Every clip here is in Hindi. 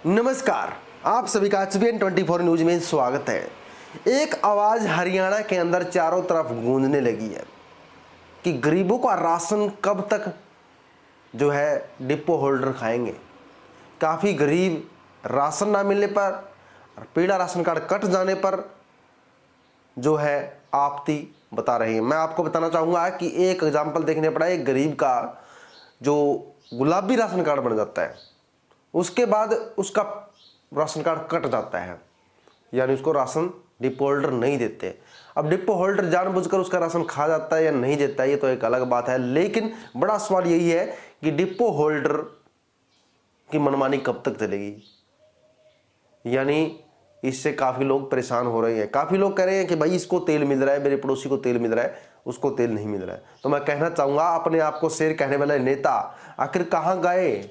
नमस्कार, आप सभी का HBN 24 न्यूज में स्वागत है। एक आवाज हरियाणा के अंदर चारों तरफ गूंजने लगी है कि गरीबों का राशन कब तक जो है डिपो होल्डर खाएंगे। काफ़ी गरीब राशन ना मिलने पर, पीला राशन कार्ड कट जाने पर जो है आपत्ति बता रहे हैं। मैं आपको बताना चाहूँगा कि एक एग्जाम्पल देखने पड़ा, एक गरीब का जो गुलाबी राशन कार्ड बन जाता है, उसके बाद उसका राशन कार्ड कट जाता है, यानी उसको राशन डिपो होल्डर नहीं देते। अब डिपो होल्डर जानबूझकर उसका राशन खा जाता है या नहीं देता है, ये तो एक अलग बात है, लेकिन बड़ा सवाल यही है कि डिपो होल्डर की मनमानी कब तक चलेगी। यानी इससे काफ़ी लोग परेशान हो रहे हैं। काफ़ी लोग कह रहे हैं कि भाई इसको तेल मिल रहा है, मेरे पड़ोसी को तेल मिल रहा है, उसको तेल नहीं मिल रहा है। तो मैं कहना चाहूँगा, अपने आप को शेर कहने वाले नेता आखिर कहाँ गए?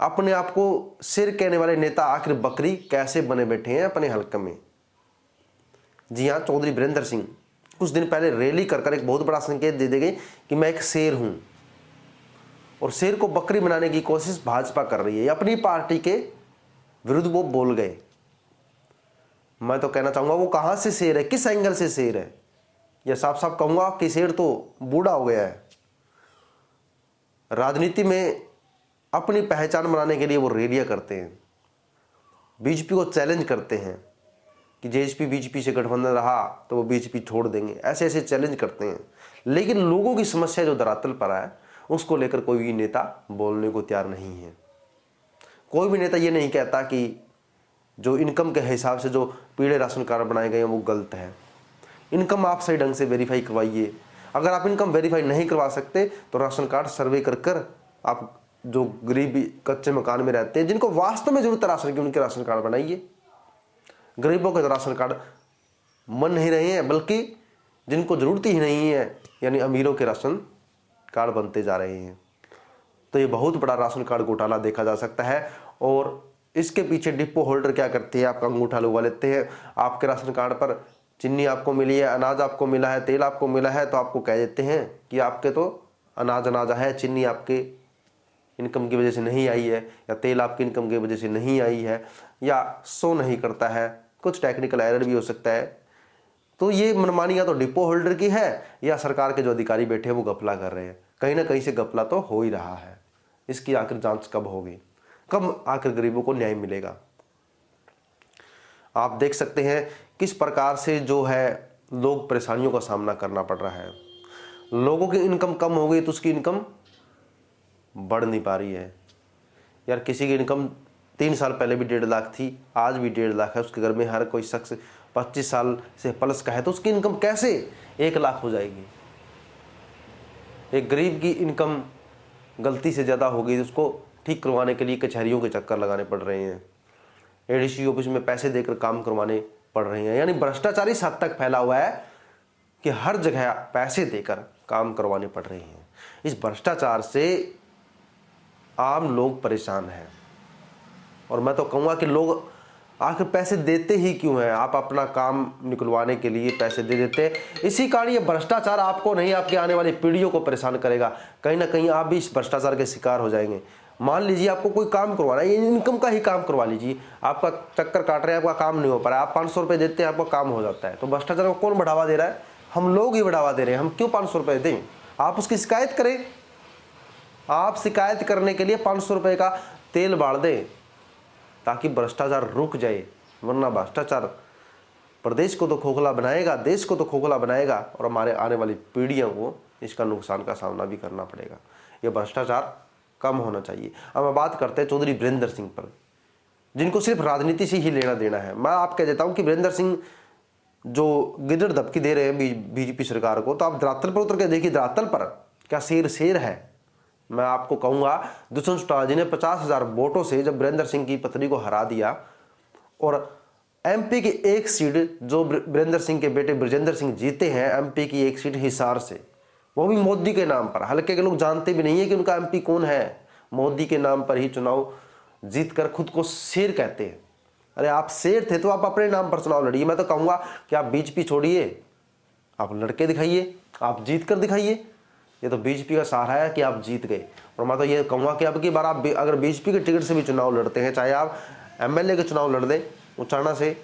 अपने आप को शेर कहने वाले नेता आखिर बकरी कैसे बने बैठे हैं अपने हलके में। जी हाँ, चौधरी वीरेंद्र सिंह कुछ दिन पहले रैली कर एक बहुत बड़ा संकेत दे गए कि मैं एक शेर हूं, और शेर को बकरी बनाने की कोशिश भाजपा कर रही है। अपनी पार्टी के विरुद्ध वो बोल गए। मैं तो कहना चाहूंगा, वो कहां से शेर है, किस एंगल से शेर है? या साफ साफ कहूंगा कि शेर तो बूढ़ा हो गया है। राजनीति में अपनी पहचान बनाने के लिए वो रैलियां करते हैं, बीजेपी को चैलेंज करते हैं कि जेएसपी बीजेपी से गठबंधन रहा तो वो बीजेपी छोड़ देंगे, ऐसे ऐसे चैलेंज करते हैं। लेकिन लोगों की समस्या जो धरातल पर है, उसको लेकर कोई भी नेता बोलने को तैयार नहीं है। कोई भी नेता ये नहीं कहता कि जो इनकम के हिसाब से जो पीले राशन कार्ड बनाए गए हैं वो गलत है। इनकम आप सही ढंग से वेरीफाई करवाइए। अगर आप इनकम वेरीफाई नहीं करवा सकते तो राशन कार्ड सर्वे कर आप जो गरीब कच्चे मकान में रहते हैं, जिनको वास्तव में जरूरत है राशन की, उनके राशन कार्ड बनाइए। गरीबों के राशन कार्ड मन नहीं रहे हैं, बल्कि जिनको जरूरत ही नहीं है, यानी अमीरों के राशन कार्ड बनते जा रहे हैं। तो ये बहुत बड़ा राशन कार्ड घोटाला देखा जा सकता है। और इसके पीछे डिपो होल्डर क्या करते हैं? आपका अंगूठा लगवा लेते हैं। आपके राशन कार्ड पर चीनी आपको मिली है, अनाज आपको मिला है, तेल आपको मिला है, तो आपको कह देते हैं कि आपके तो अनाज है, चीनी आपके इनकम की वजह से नहीं आई है, या तेल आपकी इनकम की वजह से नहीं आई है, या शो नहीं करता है, कुछ टेक्निकल एरर भी हो सकता है। तो ये मनमानी या तो डिपो होल्डर की है, या सरकार के जो अधिकारी बैठे हैं वो गफला कर रहे हैं। कहीं ना कहीं से गफला तो हो ही रहा है। इसकी आखिर जांच कब होगी? कब आखिर गरीबों को न्याय मिलेगा? आप देख सकते हैं किस प्रकार से जो है लोग परेशानियों का सामना करना पड़ रहा है। लोगों की इनकम कम हो गई तो उसकी इनकम बढ़ नहीं पा रही है। यार, किसी की इनकम 3 साल पहले भी 1.5 लाख थी, आज भी 1.5 लाख है। उसके घर में हर कोई शख्स 25 साल से प्लस का है, तो उसकी इनकम कैसे 1 लाख हो जाएगी? एक गरीब की इनकम गलती से ज़्यादा हो गई, उसको ठीक करवाने के लिए कचहरियों के चक्कर लगाने पड़ रहे हैं, एडीसी ऑफिस में पैसे देकर काम करवाने पड़ रहे हैं। यानी भ्रष्टाचार इस हद तक फैला हुआ है कि हर जगह पैसे देकर काम करवाने पड़ रहे हैं। इस भ्रष्टाचार से आम लोग परेशान हैं, और मैं तो कहूँगा कि लोग आखिर पैसे देते ही क्यों हैं? आप अपना काम निकलवाने के लिए पैसे दे देते हैं। इसी कारण ये भ्रष्टाचार आपको नहीं, आपके आने वाली पीढ़ियों को परेशान करेगा। कहीं ना कहीं आप भी इस भ्रष्टाचार के शिकार हो जाएंगे। मान लीजिए आपको कोई काम करवाना है, इनकम का ही काम करवा लीजिए, आपका चक्कर काट रहे हैं, आपका काम नहीं हो पा रहा है, आप 500 रुपये देते हैं, आपका काम हो जाता है। तो भ्रष्टाचार को कौन बढ़ावा दे रहा है? हम लोग ही बढ़ावा दे रहे हैं। हम क्यों 500 रुपये दें? आप उसकी शिकायत करें। आप शिकायत करने के लिए 500 रुपये का तेल बाढ़ दें, ताकि भ्रष्टाचार रुक जाए। वरना भ्रष्टाचार प्रदेश को तो खोखला बनाएगा, देश को तो खोखला बनाएगा, और हमारे आने वाली पीढ़ियों को इसका नुकसान का सामना भी करना पड़ेगा। ये भ्रष्टाचार कम होना चाहिए। अब मैं बात करते हैं चौधरी वीरेंद्र सिंह पर, जिनको सिर्फ राजनीति से ही लेना देना है। मैं आप कह देता हूं कि वीरेंद्र सिंह जो गिदड़ धपकी दे रहे हैं बीजेपी सरकार को, तो आप धरातल पर उतर के देखिए, धरातल पर क्या शेर शेर है? मैं आपको कहूंगा, दुष्यंत चौटाला जी ने 50,000 वोटों से जब वीरेंद्र सिंह की पत्नी को हरा दिया, और एमपी की एक सीट जो वीरेंद्र सिंह के बेटे ब्रजेंद्र सिंह जीते हैं, एमपी की एक सीट हिसार से, वो भी मोदी के नाम पर। हल्के के लोग जानते भी नहीं है कि उनका एमपी कौन है। मोदी के नाम पर ही चुनाव जीतकर खुद को शेर कहते हैं। अरे, आप शेर थे तो आप अपने नाम पर चुनाव लड़िए। मैं तो कहूंगा कि आप बीजेपी छोड़िए, आप लड़के दिखाइए, आप जीत कर दिखाइए। ये तो बीजेपी का सहारा है कि आप जीत गए। और मैं तो ये कहूँगा कि अब की बार आप अगर बीजेपी के टिकट से भी चुनाव लड़ते हैं, चाहे आप एमएलए के चुनाव लड़ दें उचाना से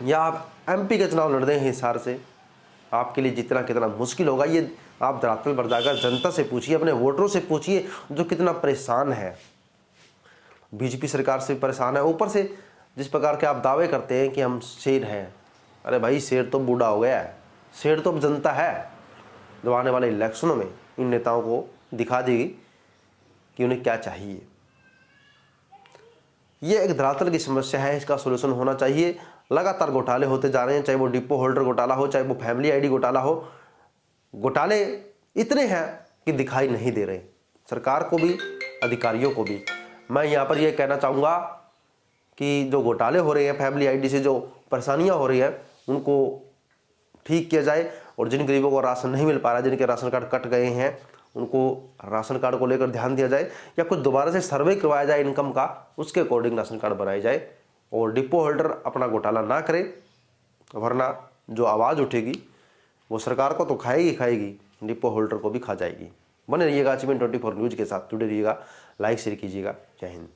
या आप एमपी के चुनाव लड़ दें हिसार से, आपके लिए जीतना कितना मुश्किल होगा ये आप धरातल पर जाकर जनता से पूछिए, अपने वोटरों से पूछिए जो कितना परेशान है, बीजेपी सरकार से परेशान है। ऊपर से जिस प्रकार के आप दावे करते हैं कि हम शेर हैं, अरे भाई शेर तो बूढ़ा हो गया है, शेर तो अब जनता है। जो आने वाले इलेक्शनों में इन नेताओं को दिखा देगी कि उन्हें क्या चाहिए। ये एक धरातल की समस्या है, इसका सोल्यूशन होना चाहिए। लगातार घोटाले होते जा रहे हैं, चाहे वो डिपो होल्डर घोटाला हो, चाहे वो फैमिली आईडी घोटाला हो। घोटाले इतने हैं कि दिखाई नहीं दे रहे सरकार को भी, अधिकारियों को भी। मैं यहाँ पर यह कहना चाहूँगा कि जो घोटाले हो रहे हैं फैमिली आईडी से, जो परेशानियाँ हो रही हैं, उनको ठीक किया जाए। और जिन गरीबों को राशन नहीं मिल पा रहा है, जिनके राशन कार्ड कट गए हैं, उनको राशन कार्ड को लेकर ध्यान दिया जाए या कुछ दोबारा से सर्वे करवाया जाए इनकम का, उसके अकॉर्डिंग राशन कार्ड बनाए जाए। और डिपो होल्डर अपना घोटाला ना करे, वरना जो आवाज़ उठेगी वो सरकार को तो खाएगी खाएगी, डिपो होल्डर को भी खा जाएगी। बने रहिएगा अचीवमेंट 24 न्यूज़ के साथ, जुड़े रहिएगा, लाइक शेयर कीजिएगा। जय हिंद।